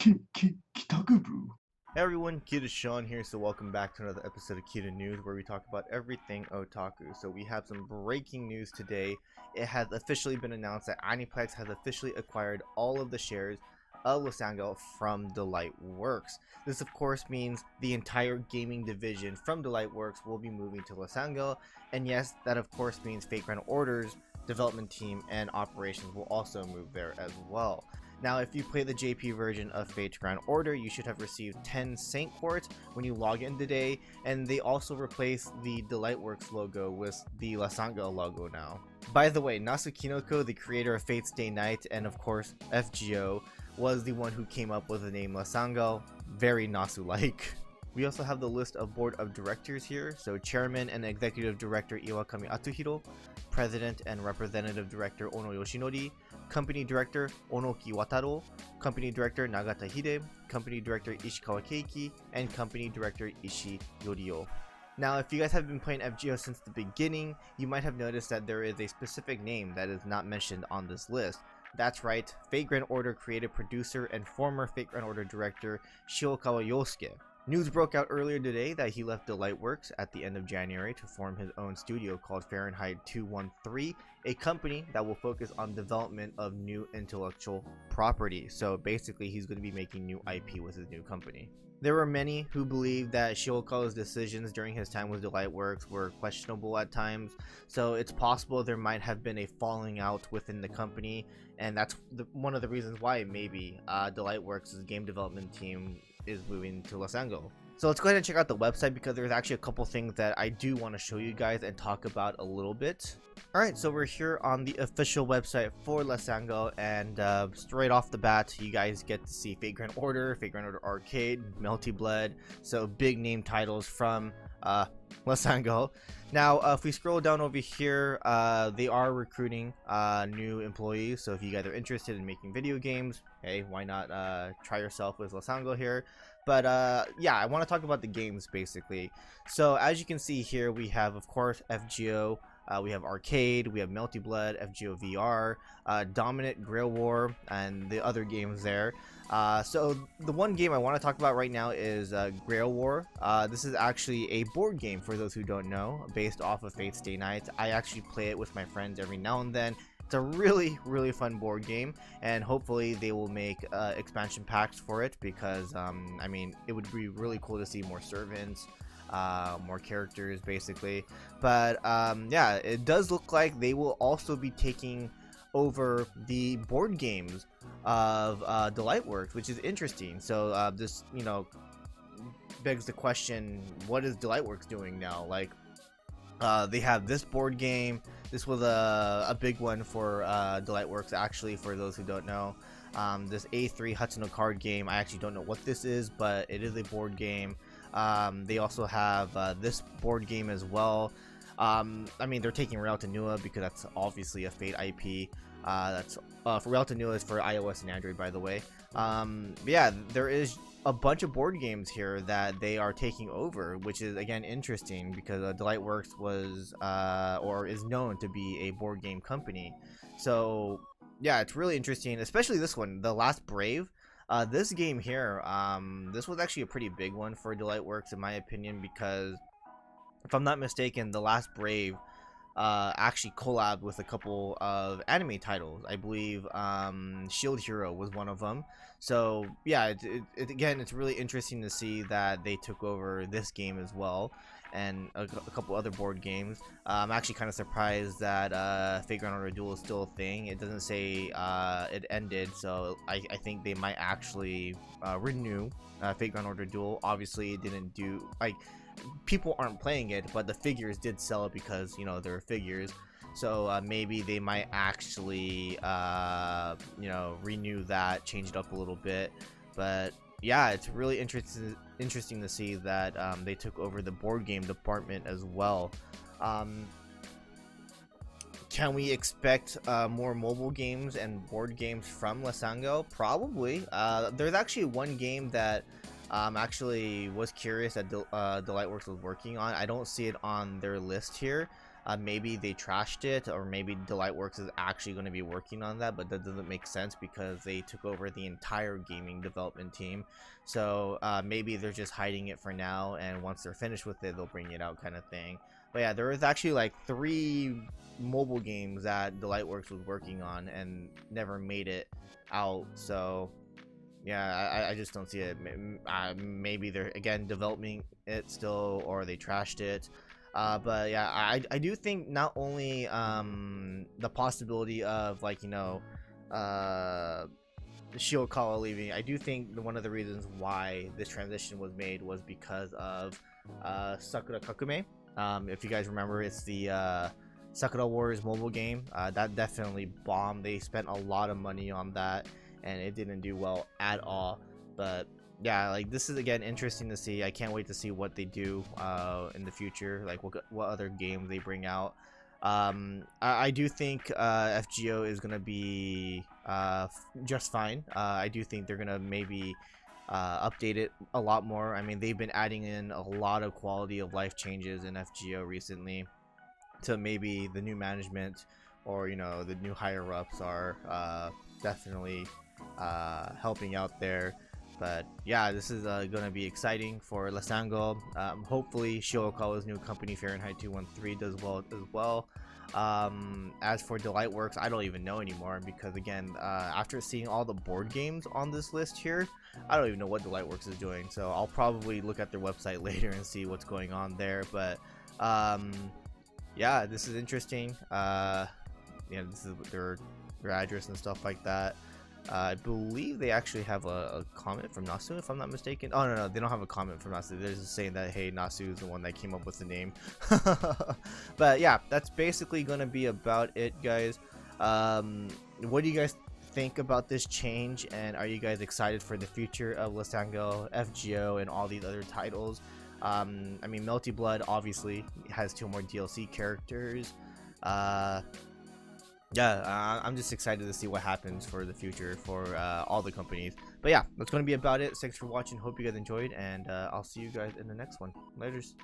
Kitakubu. Hey everyone, KitaSean here, so welcome back to another episode of Kita News where we talk about everything otaku. So we have some breaking news today. It has officially been announced that Aniplex has officially acquired all of the shares of Lasengle from Delightworks. This of course means the entire gaming division from Delightworks will be moving to Lasengle, and yes, that of course means Fate Grand Order's development team and operations will also move there as well. Now, if you play the JP version of Fate's Grand Order, you should have received 10 Saint Quartz when you log in today, and they also replaced the Delightworks logo with the Lasengle logo now. By the way, Nasukinoko, the creator of Fate's Day Night, and of course FGO, was the one who came up with the name Lasengle, very Nasu-like. We also have the list of board of directors here, so Chairman and Executive Director Iwakami Atsuhiro, President and Representative Director Ono Yoshinori, Company Director Onoki Wataro, Company Director Nagata Hide, Company Director Ishikawa Keiki, and Company Director Ishii Yorio. Now, if you guys have been playing FGO since the beginning, you might have noticed that there is a specific name that is not mentioned on this list. That's right, Fate Grand Order creative producer and former Fate Grand Order director Shiokawa Yosuke. News broke out earlier today that he left Delightworks at the end of January to form his own studio called Fahrenheit 213, a company that will focus on development of new intellectual property. So basically, he's going to be making new IP with his new company. There were many who believed that Shiokawa's decisions during his time with Delightworks were questionable at times, so it's possible there might have been a falling out within the company, and that's one of the reasons why maybe Delightworks' game development team is moving to Lasengle. So let's go ahead and check out the website because there's actually a couple things that I do want to show you guys and talk about a little bit. Alright, so we're here on the official website for Lasengle, and straight off the bat, you guys get to see Fate Grand Order, Fate Grand Order Arcade, Melty Blood, so big name titles from Lasengle. Now, if we scroll down over here, they are recruiting new employees, so if you guys are interested in making video games, hey, why not try yourself with Lasengle here. But yeah, I want to talk about the games basically. So as you can see here, we have of course FGO, we have Arcade, we have Melty Blood, FGO VR, Dominant, Grail War, and the other games there. So the one game I want to talk about right now is Grail War. This is actually a board game for those who don't know, based off of Fate's Day Night. I actually play it with my friends every now and then. It's a really fun board game, and hopefully they will make expansion packs for it because I mean, it would be really cool to see more servants, more characters basically. But yeah, it does look like they will also be taking over the board games of Delightworks, which is interesting. So this, you know, begs the question, what is Delightworks doing now? Like, they have this board game. This was a big one for Delightworks, actually, for those who don't know. This A3 Hatsuno card game, I actually don't know what this is, but it is a board game. They also have this board game as well. I mean, they're taking Real Tenua because that's obviously a Fate IP. That's for Real Tenua is for iOS and Android, by the way. But yeah, there is a bunch of board games here that they are taking over, which is again interesting because Delightworks was or is known to be a board game company. So yeah, it's really interesting, especially this one, The Last Brave. This game here, this was actually a pretty big one for Delightworks in my opinion, because if I'm not mistaken, The Last Brave actually collabed with a couple of anime titles. I believe Shield Hero was one of them. So yeah, again, it's really interesting to see that they took over this game as well, and a couple other board games. I'm actually kind of surprised that Fate Grand Order Duel is still a thing. It doesn't say it ended, so I think they might actually renew Fate Grand Order Duel. Obviously, it didn't do, like, people aren't playing it, but the figures did sell it because, you know, they're figures. So maybe they might actually you know, renew that, change it up a little bit. But yeah, it's really interesting to see that they took over the board game department as well. Can we expect more mobile games and board games from Lasengle? Probably. There's actually one game that actually was curious that Delightworks was working on. I don't see it on their list here, Maybe they trashed it, or maybe Delightworks is actually going to be working on that, but that doesn't make sense because they took over the entire gaming development team. So maybe they're just hiding it for now, and once they're finished with it, they'll bring it out, kind of thing. But yeah, there was actually like 3 mobile games that Delightworks was working on and never made it out. So yeah, I just don't see it. Maybe they're again developing it still, or they trashed it. But yeah, I do think not only the possibility of, like, Shiokawa leaving. I do think one of the reasons why this transition was made was because of Sakura Kakume. If you guys remember, it's the Sakura Warriors mobile game. That definitely bombed. They spent a lot of money on that, and it didn't do well at all. But yeah, like, this is again interesting to see. I can't wait to see what they do in the future, like what other games they bring out. I do think FGO is gonna be just fine. I do think they're gonna maybe update it a lot more. I mean, they've been adding in a lot of quality of life changes in FGO recently, to maybe the new management, or the new higher ups are definitely helping out there. But yeah, this is gonna be exciting for Lasengle. Hopefully Shiokawa's new company, Fahrenheit 213, does well as well. As for Delightworks, I don't even know anymore, because again, after seeing all the board games on this list here, I don't even know what Delightworks is doing. So I'll probably look at their website later and see what's going on there. But yeah, this is interesting. This is their address and stuff like that. I believe they actually have a comment from Nasu, if I'm not mistaken. Oh, no, they don't have a comment from Nasu. They're just saying that, hey, Nasu is the one that came up with the name. But yeah, that's basically going to be about it, guys. What do you guys think about this change, and are you guys excited for the future of Lasengle, FGO, and all these other titles? I mean, Melty Blood obviously has 2 more DLC characters. Yeah, I'm just excited to see what happens for the future for all the companies. But yeah, that's going to be about it. Thanks for watching. Hope you guys enjoyed, and I'll see you guys in the next one. Laters.